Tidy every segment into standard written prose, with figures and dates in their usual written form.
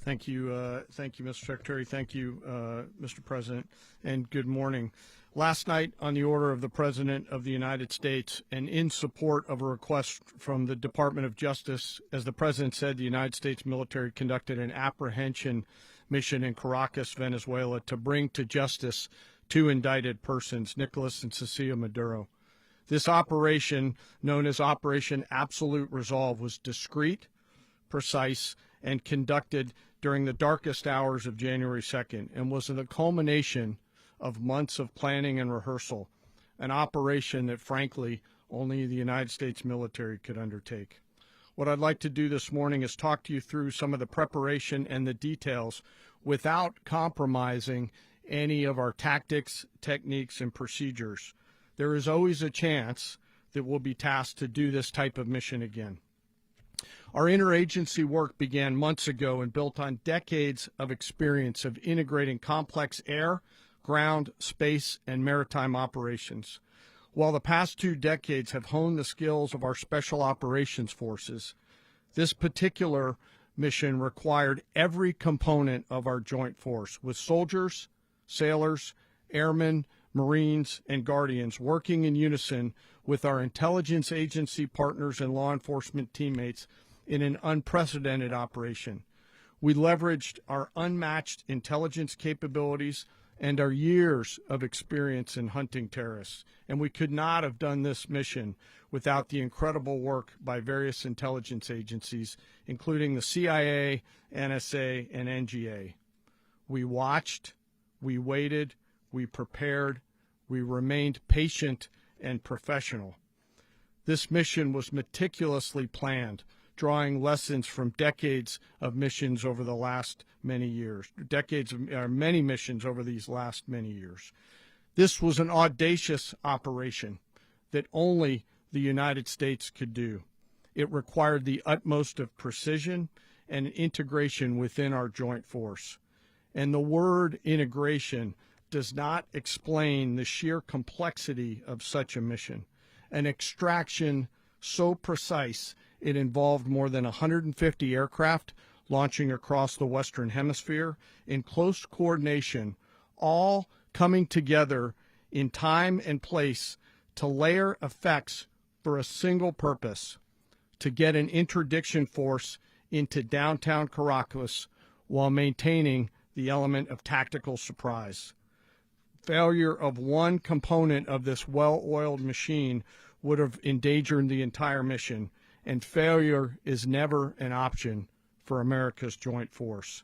Thank you, Mr. Secretary. Thank you, Mr. President, and good morning. Last night, on the order of the President of the United States and in support of a request from the Department of Justice, as the President said, the United States military conducted an apprehension mission in Caracas, Venezuela, to bring to justice two indicted persons, Nicolas and Cecilia Maduro. This operation, known as Operation Absolute Resolve, was discreet, precise, and conducted during the darkest hours of January 2nd and was the culmination of months of planning and rehearsal, an operation that, frankly, only the United States military could undertake. What I'd like to do this morning is talk to you through some of the preparation and the details without compromising any of our tactics, techniques, and procedures. There is always a chance that we'll be tasked to do this type of mission again. Our interagency work began months ago and built on decades of experience of integrating complex air, ground, space, and maritime operations. While the past 2 decades have honed the skills of our special operations forces, this particular mission required every component of our joint force, with soldiers, sailors, airmen, Marines, and Guardians working in unison with our intelligence agency partners and law enforcement teammates in an unprecedented operation. We leveraged our unmatched intelligence capabilities and our years of experience in hunting terrorists, and we could not have done this mission without the incredible work by various intelligence agencies, including the CIA, NSA, and NGA. We watched, we waited, we prepared, we remained patient and professional. This mission was meticulously planned, drawing lessons from decades of missions over the last many years, many missions over these last many years. This was an audacious operation that only the United States could do. It required the utmost of precision and integration within our joint force. And the word integration does not explain the sheer complexity of such a mission. An extraction so precise it involved more than 150 aircraft launching across the Western Hemisphere in close coordination, all coming together in time and place to layer effects for a single purpose: to get an interdiction force into downtown Caracas while maintaining the element of tactical surprise. Failure of one component of this well-oiled machine would have endangered the entire mission, and failure is never an option for America's joint force.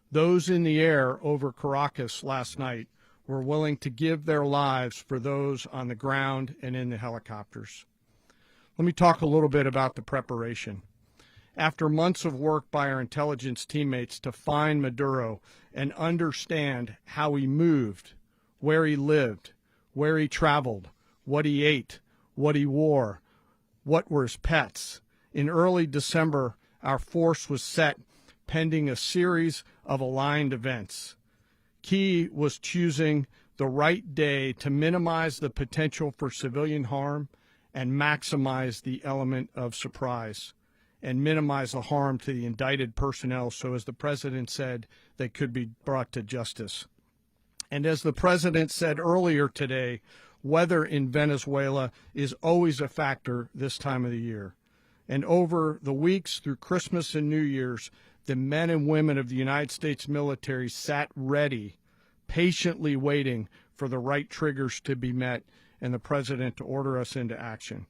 Those in the air over Caracas last night were willing to give their lives for those on the ground and in the helicopters. Let me talk a little bit about the preparation. After months of work by our intelligence teammates to find Maduro and understand how he moved, where he lived, where he traveled, what he ate, what he wore, what were his pets, in early December, our force was set pending a series of aligned events. Key was choosing the right day to minimize the potential for civilian harm and maximize the element of surprise, and minimize the harm to the indicted personnel so, as the President said, they could be brought to justice. And as the President said earlier today, weather in Venezuela is always a factor this time of the year. And over the weeks through Christmas and New Year's, the men and women of the United States military sat ready, patiently waiting for the right triggers to be met and the President to order us into action.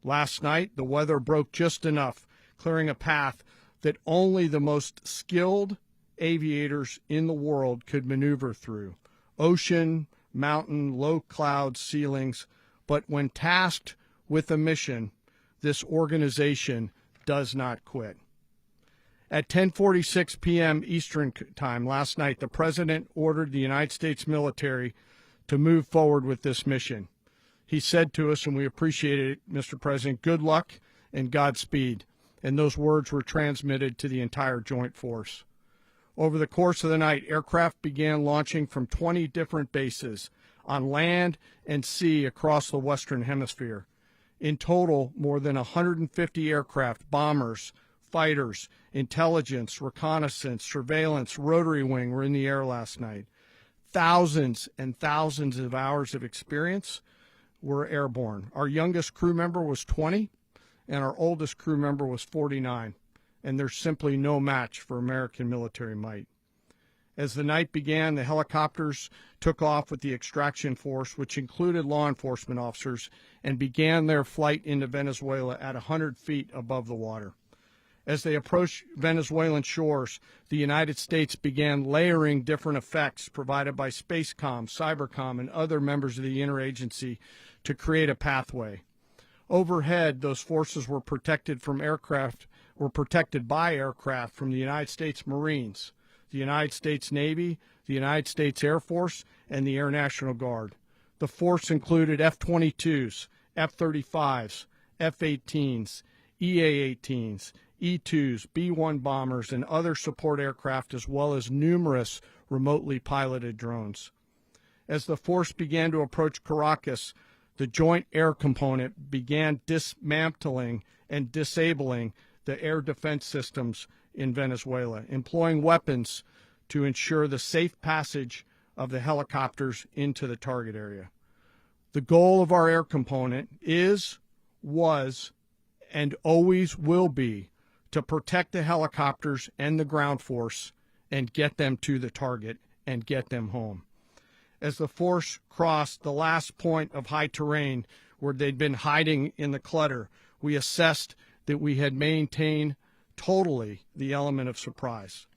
Last night, the weather broke just enough, clearing a path that only the most skilled aviators in the world could maneuver through. Ocean, mountain, low cloud ceilings, but when tasked with a mission, this organization does not quit. At 10:46 p.m. Eastern Time last night, the President ordered the United States military to move forward with this mission. He said to us, and we appreciated it, Mr. President, good luck and Godspeed, and those words were transmitted to the entire joint force. Over the course of the night, aircraft began launching from 20 different bases on land and sea across the Western Hemisphere. In total, more than 150 aircraft, bombers, fighters, intelligence, reconnaissance, surveillance, rotary wing were in the air last night. Thousands and thousands of hours of experience were airborne. Our youngest crew member was 20, and our oldest crew member was 49, and there's simply no match for American military might. As the night began, the helicopters took off with the extraction force, which included law enforcement officers, and began their flight into Venezuela at 100 feet above the water. As they approached Venezuelan shores, the United States began layering different effects provided by Spacecom, Cybercom, and other members of the interagency to create a pathway. Overhead, those forces were protected by aircraft from the United States Marines, the United States Navy, the United States Air Force, and the Air National Guard. The force included F-22s, F-35s, F-18s, EA-18s, E-2s, B-1 bombers, and other support aircraft, as well as numerous remotely piloted drones. As the force began to approach Caracas, the Joint Air Component began dismantling and disabling the air defense systems in Venezuela, employing weapons to ensure the safe passage of the helicopters into the target area. The goal of our air component is, was, and always will be to protect the helicopters and the ground force and get them to the target and get them home. As the force crossed the last point of high terrain where they'd been hiding in the clutter, we assessed that we had maintained totally the element of surprise.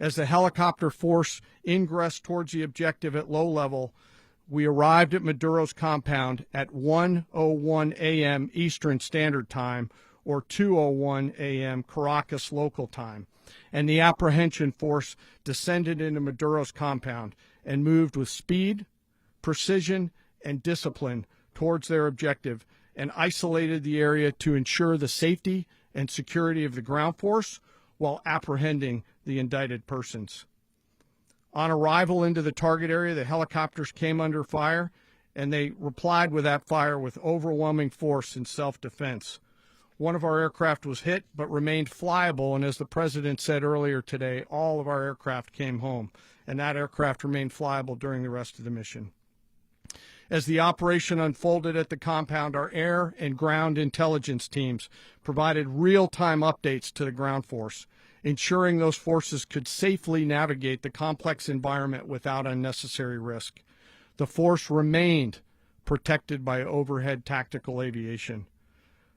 As the helicopter force ingressed towards the objective at low level, we arrived at Maduro's compound at 1:01 a.m. Eastern Standard Time, or 2:01 a.m. Caracas local time, and the Apprehension force descended into Maduro's compound and moved with speed, precision, and discipline towards their objective and isolated the area to ensure the safety and security of the ground force while apprehending the indicted persons. On arrival into the target area, the helicopters came under fire, and they replied with that fire with overwhelming force in self-defense. One of our aircraft was hit but remained flyable, and as the President said earlier today, all of our aircraft came home, and that aircraft remained flyable during the rest of the mission. As the operation unfolded at the compound, our air and ground intelligence teams provided real-time updates to the ground force, ensuring those forces could safely navigate the complex environment without unnecessary risk. The force remained protected by overhead tactical aviation.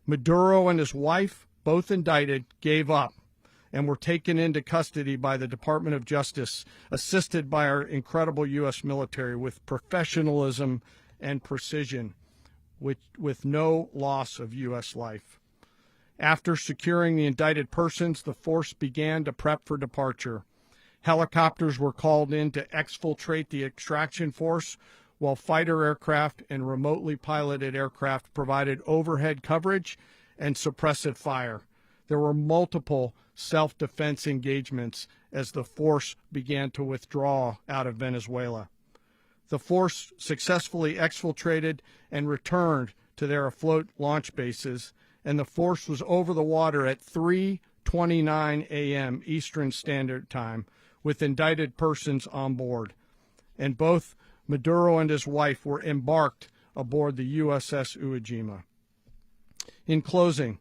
Maduro and his wife, both indicted, gave up and were taken into custody by the Department of Justice, assisted by our incredible U.S. military with professionalism and precision, with no loss of U.S. life. After securing the indicted persons, the force began to prep for departure. Helicopters were called in to exfiltrate the extraction force, while fighter aircraft and remotely piloted aircraft provided overhead coverage and suppressive fire. There were multiple self-defense engagements as the force began to withdraw out of Venezuela. The force successfully exfiltrated and returned to their afloat launch bases, and the force was over the water at 3:29 a.m. Eastern Standard Time with indicted persons on board, and both Maduro and his wife were embarked aboard the USS Iwo Jima. In closing,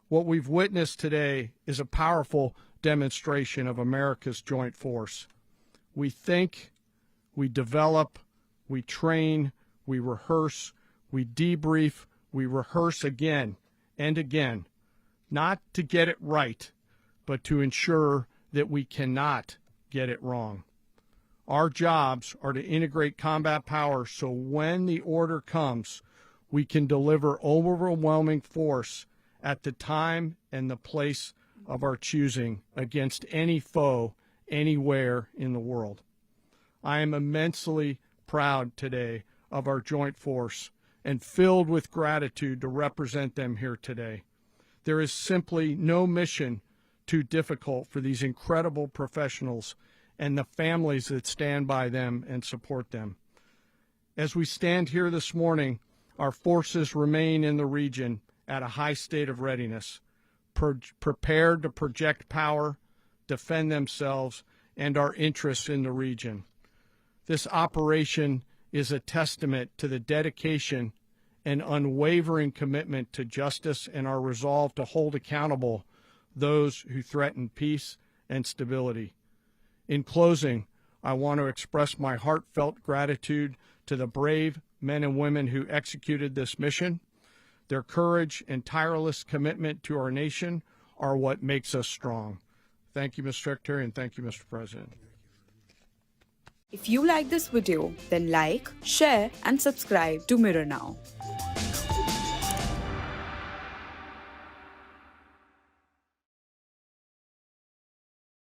what we've witnessed today is a powerful demonstration of America's joint force. We think, we develop, we train, we rehearse, we debrief, we rehearse again and again, not to get it right, but to ensure that we cannot get it wrong. Our jobs are to integrate combat power so when the order comes, we can deliver overwhelming force at the time and the place of our choosing against any foe anywhere in the world. I am immensely proud today of our joint force and filled with gratitude to represent them here today. There is simply no mission too difficult for these incredible professionals and the families that stand by them and support them. As we stand here this morning, our forces remain in the region at a high state of readiness, prepared to project power, defend themselves, and our interests in the region. This operation is a testament to the dedication and unwavering commitment to justice and our resolve to hold accountable those who threaten peace and stability. In closing, I want to express my heartfelt gratitude to the brave men and women who executed this mission. Their courage and tireless commitment to our nation are what makes us strong. Thank you, Mr. Secretary, and thank you, Mr. President. If you like this video, then like, share, and subscribe to Mirror Now.